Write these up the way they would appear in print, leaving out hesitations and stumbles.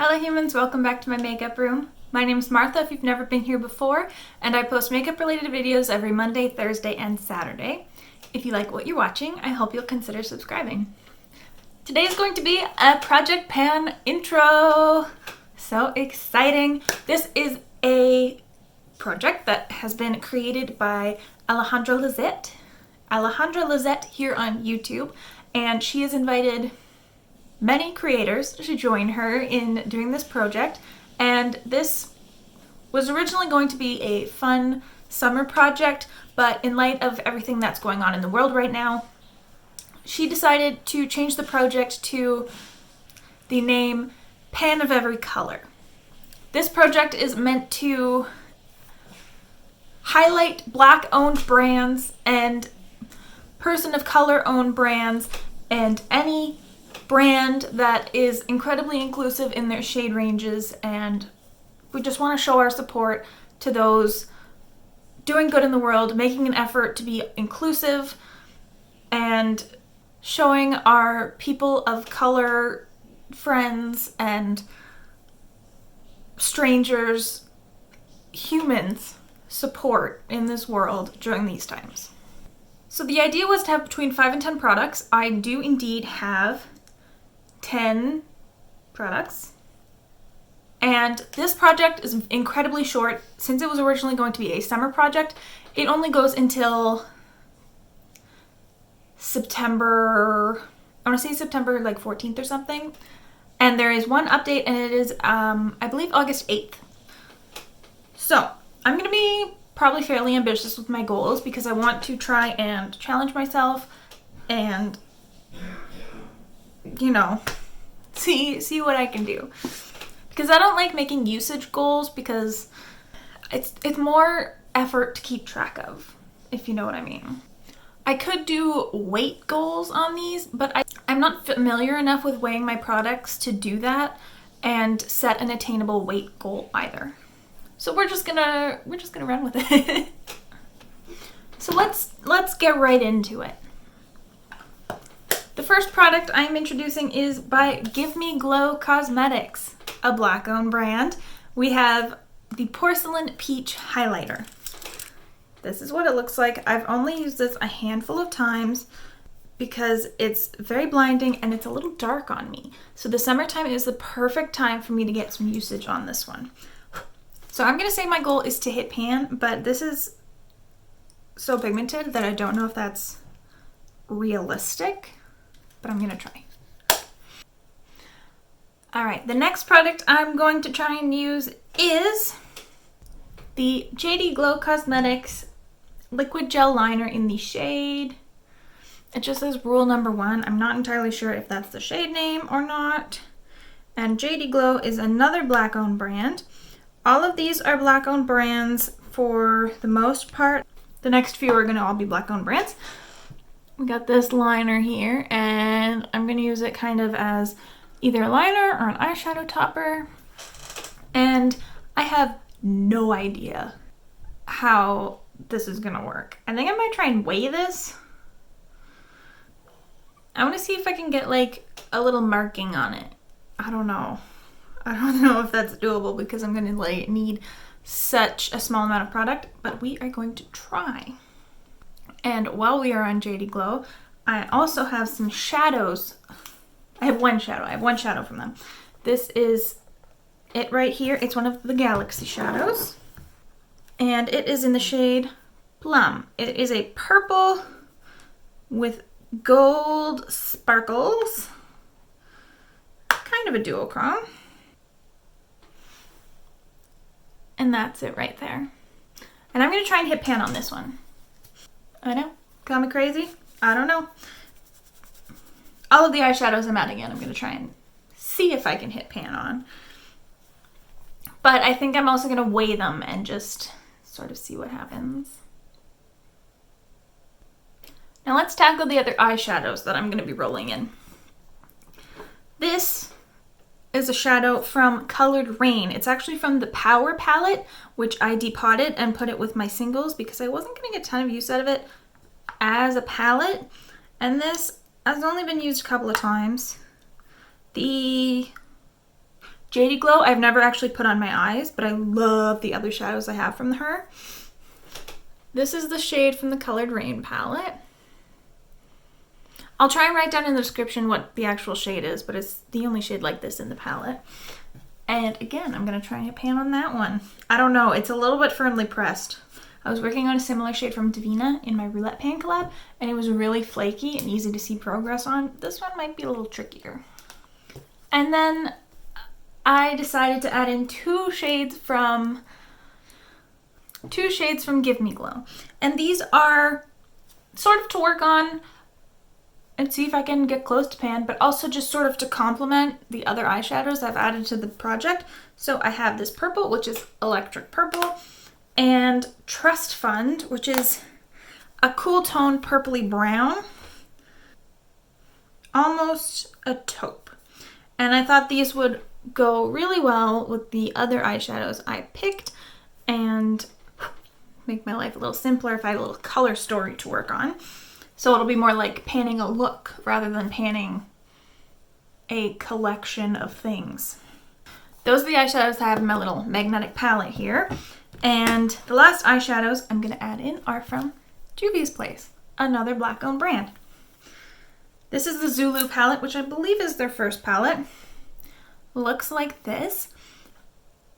Hello humans, welcome back to my makeup room. My name is Martha if you've never been here before, and I post makeup related videos every Monday, Thursday, and Saturday. If you like what you're watching, I hope you'll consider subscribing. Today is going to be a Project Pan intro. So exciting. This is a project that has been created by Alejandra Lizette here on YouTube, and she has invited many creators to join her in doing this project, and this was originally going to be a fun summer project, but in light of everything that's going on in the world right now, she decided to change the project to the name Pan of Every Color. This project is meant to highlight Black-owned brands and person of color-owned brands and any brand that is incredibly inclusive in their shade ranges, and we just want to show our support to those doing good in the world, making an effort to be inclusive, and showing our people of color friends and strangers, humans, support in this world during these times. So the idea was to have between 5 and 10 products. I do indeed have 10 products. And this project is incredibly short. Since it was originally going to be a summer project, it only goes until September, I want to say September like 14th or something. And there is one update, and it is, I believe, August 8th. So I'm going to be probably fairly ambitious with my goals because I want to try and challenge myself and, you know, see what I can do. Because I don't like making usage goals because it's more effort to keep track of, if you know what I mean. I could do weight goals on these, but I'm not familiar enough with weighing my products to do that and set an attainable weight goal either. So we're just gonna run with it. So let's get right into it. The first product I'm introducing is by Give Me Glow Cosmetics, a Black-owned brand. We have the Porcelain Peach Highlighter. This is what it looks like. I've only used this a handful of times because it's very blinding and it's a little dark on me. So the summertime is the perfect time for me to get some usage on this one. So I'm gonna say my goal is to hit pan, but this is so pigmented that I don't know if that's realistic, but I'm gonna try. All right, the next product I'm going to try and use is the JD Glow Cosmetics Liquid Gel Liner in the shade. It just says rule number 1. I'm not entirely sure if that's the shade name or not. And JD Glow is another Black-owned brand. All of these are Black-owned brands for the most part. The next few are gonna all be Black-owned brands. We got this liner here, and I'm gonna use it kind of as either a liner or an eyeshadow topper. And I have no idea how this is gonna work. I think I might try and weigh this. I wanna see if I can get like a little marking on it. I don't know if that's doable because I'm gonna like need such a small amount of product, but we are going to try. And while we are on JD Glow, I also have some shadows. I have one shadow from them. This is it right here. It's one of the Galaxy shadows, and it is in the shade Plum. It is a purple with gold sparkles, kind of a duochrome. And that's it right there. And I'm gonna try and hit pan on this one. I know, call me crazy, I don't know. All of the eyeshadows I'm adding in, I'm gonna try and see if I can hit pan on. But I think I'm also gonna weigh them and just sort of see what happens. Now let's tackle the other eyeshadows that I'm gonna be rolling in. This is a shadow from Colored Raine. It's actually from the Power palette, which I depotted and put it with my singles because I wasn't getting a ton of use out of it as a palette. And this has only been used a couple of times. The Jady Glow I've never actually put on my eyes, but I love the other shadows I have from her. This is the shade from the Colored Raine palette. I'll try and write down in the description what the actual shade is, but it's the only shade like this in the palette. And again, I'm going to try and pan on that one. I don't know, it's a little bit firmly pressed. I was working on a similar shade from Davina in my roulette pan collab, and it was really flaky and easy to see progress on. This one might be a little trickier. And then I decided to add in two shades from Give Me Glow. And these are sort of to work on and see if I can get close to pan, but also just sort of to complement the other eyeshadows I've added to the project. So I have this purple, which is Electric Purple, and Trust Fund, which is a cool tone purpley brown, almost a taupe. And I thought these would go really well with the other eyeshadows I picked and make my life a little simpler if I had a little color story to work on. So it'll be more like panning a look rather than panning a collection of things. Those are the eyeshadows I have in my little magnetic palette here. And the last eyeshadows I'm going to add in are from Juvia's Place, another black-owned brand. This is the Zulu palette, which I believe is their first palette. Looks like this.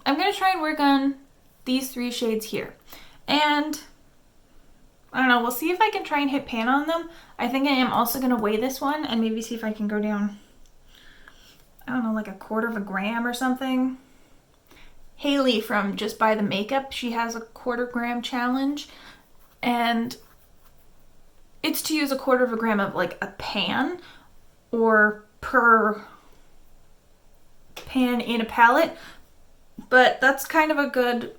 I'm going to try and work on these three shades here. And I don't know, we'll see if I can try and hit pan on them. I think I am also going to weigh this one and maybe see if I can go down, I don't know, like 1/4 gram or something. Haley from Just Buy the Makeup, she has a 1/4 gram challenge, and it's to use 1/4 gram of like a pan or per pan in a palette, but that's kind of a good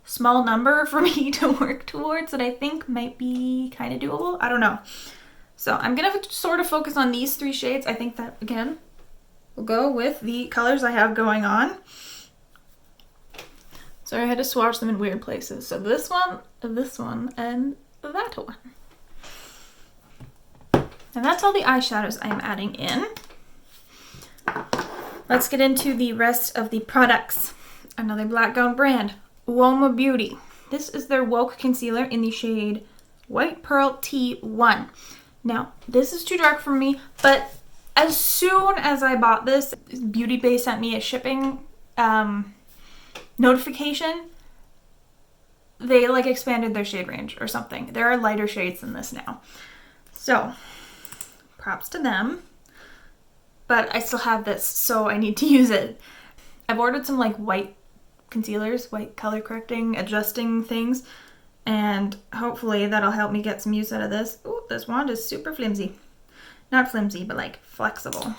small number for me to work towards that I think might be kind of doable. I don't know. So I'm going to sort of focus on these three shades. I think that, again, will go with the colors I have going on. Sorry, I had to swatch them in weird places. So this one, and that one. And that's all the eyeshadows I'm adding in. Let's get into the rest of the products. Another black-owned brand, Roma Beauty. This is their Woke Concealer in the shade White Pearl T1. Now, this is too dark for me, but as soon as I bought this, Beauty Bay sent me a shipping notification. They like expanded their shade range or something. There are lighter shades than this now. So, props to them. But I still have this, so I need to use it. I've ordered some like white concealers, white color correcting, adjusting things, and hopefully that'll help me get some use out of this. Ooh, this wand is super flimsy. Not flimsy, but like flexible.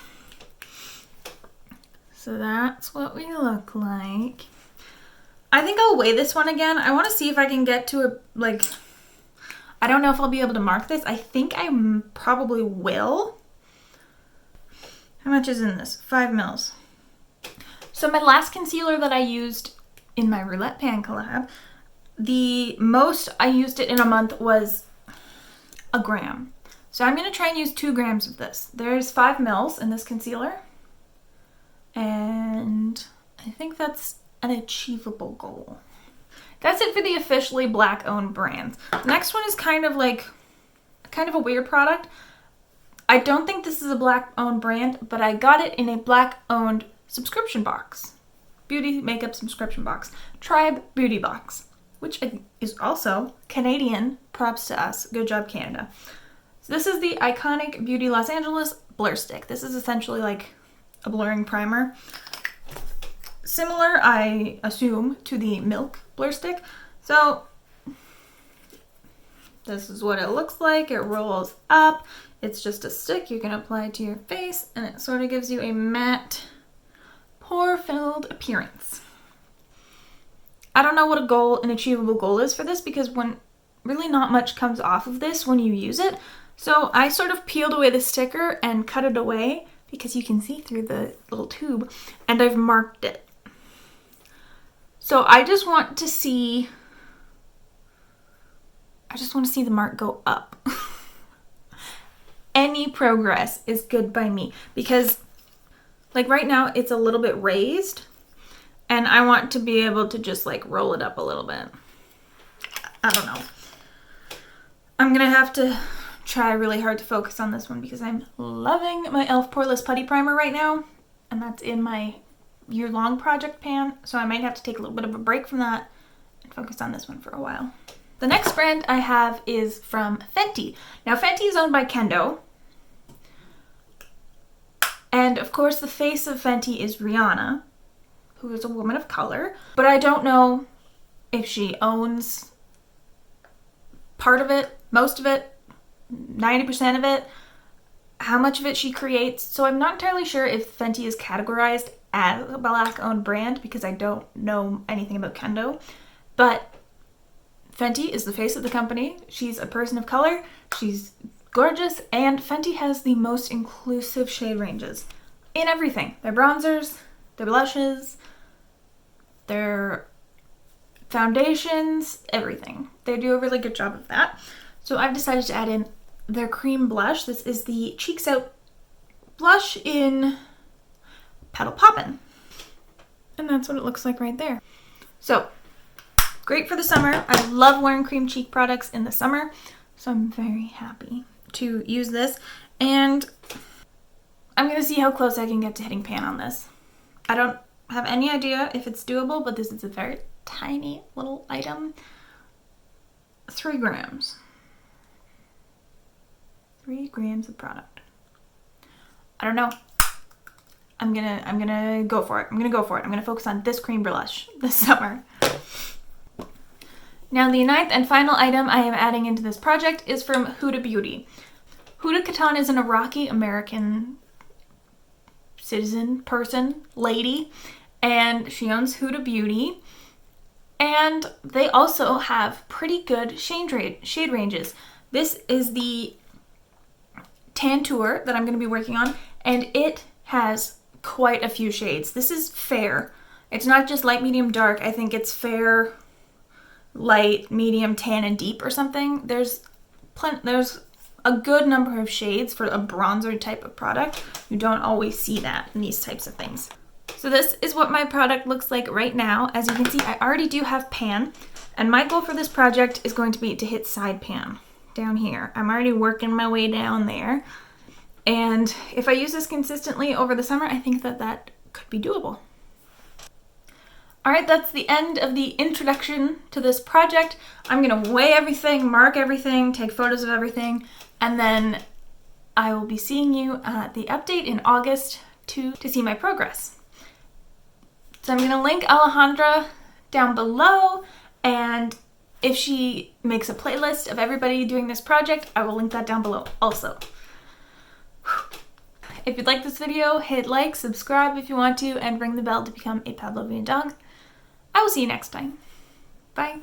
So that's what we look like. I think I'll weigh this one again. I want to see if I can get to a, like, I don't know if I'll be able to mark this. I think I probably will. How much is in this? 5 mils. So my last concealer that I used in my roulette pan collab, the most I used it in a month was 1 gram. So I'm going to try and use 2 grams of this. There's 5 mils in this concealer. And I think that's an achievable goal. That's it for the officially black-owned brands. The next one is kind of a weird product. I don't think this is a black-owned brand, but I got it in a black-owned subscription box. Beauty makeup subscription box. Tribe Beauty Box, which is also Canadian. Props to us. Good job, Canada. So this is the Iconic Beauty Los Angeles Blur Stick. This is essentially like a blurring primer. Similar, I assume, to the Milk Blur Stick. So this is what it looks like. It rolls up. It's just a stick you can apply to your face, and it sort of gives you a matte, pore-filled appearance. I don't know what an achievable goal is for this, because when really not much comes off of this when you use it. So I sort of peeled away the sticker and cut it away because you can see through the little tube, and I've marked it. So I just want to see the mark go up. Any progress is good by me, because Like right now it's a little bit raised and I want to be able to just like roll it up a little bit. I don't know. I'm gonna have to try really hard to focus on this one because I'm loving my e.l.f. Poreless Putty Primer right now. And that's in my year-long project pan. So I might have to take a little bit of a break from that and focus on this one for a while. The next brand I have is from Fenty. Now Fenty is owned by Kendo. And of course the face of Fenty is Rihanna, who is a woman of color. But I don't know if she owns part of it, most of it, 90% of it, how much of it she creates. So I'm not entirely sure if Fenty is categorized as a Black-owned brand because I don't know anything about Kendo. But Fenty is the face of the company. She's a person of color. She's gorgeous. And Fenty has the most inclusive shade ranges in everything. Their bronzers, their blushes, their foundations, everything. They do a really good job of that. So I've decided to add in their cream blush. This is the Cheeks Out blush in Petal Poppin. And that's what it looks like right there. So, great for the summer. I love wearing cream cheek products in the summer. So I'm very happy to use this. And I'm going to see how close I can get to hitting pan on this. I don't have any idea if it's doable, but this is a very tiny little item. 3 grams. 3 grams of product. I don't know. I'm gonna go for it. I'm gonna focus on this cream blush this summer. Now the 9th and final item I am adding into this project is from Huda Beauty. Huda Katan is an Iraqi American citizen, person, lady, and she owns Huda Beauty. And they also have pretty good shade ranges. This is the Tantour that I'm going to be working on, and it has quite a few shades. This is fair. It's not just light, medium, dark. I think it's fair, light, medium, tan, and deep or something. There's a good number of shades for a bronzer type of product. You don't always see that in these types of things. So this is what my product looks like right now. As you can see, I already do have pan, and my goal for this project is going to be to hit side pan down here. I'm already working my way down there. And if I use this consistently over the summer, I think that that could be doable. Alright, that's the end of the introduction to this project. I'm gonna weigh everything, mark everything, take photos of everything, and then I will be seeing you at the update in August to see my progress. So I'm gonna link Alejandra down below, and if she makes a playlist of everybody doing this project, I will link that down below also. If you'd like this video, hit like, subscribe if you want to, and ring the bell to become a Pavlovian dog. I will see you next time. Bye.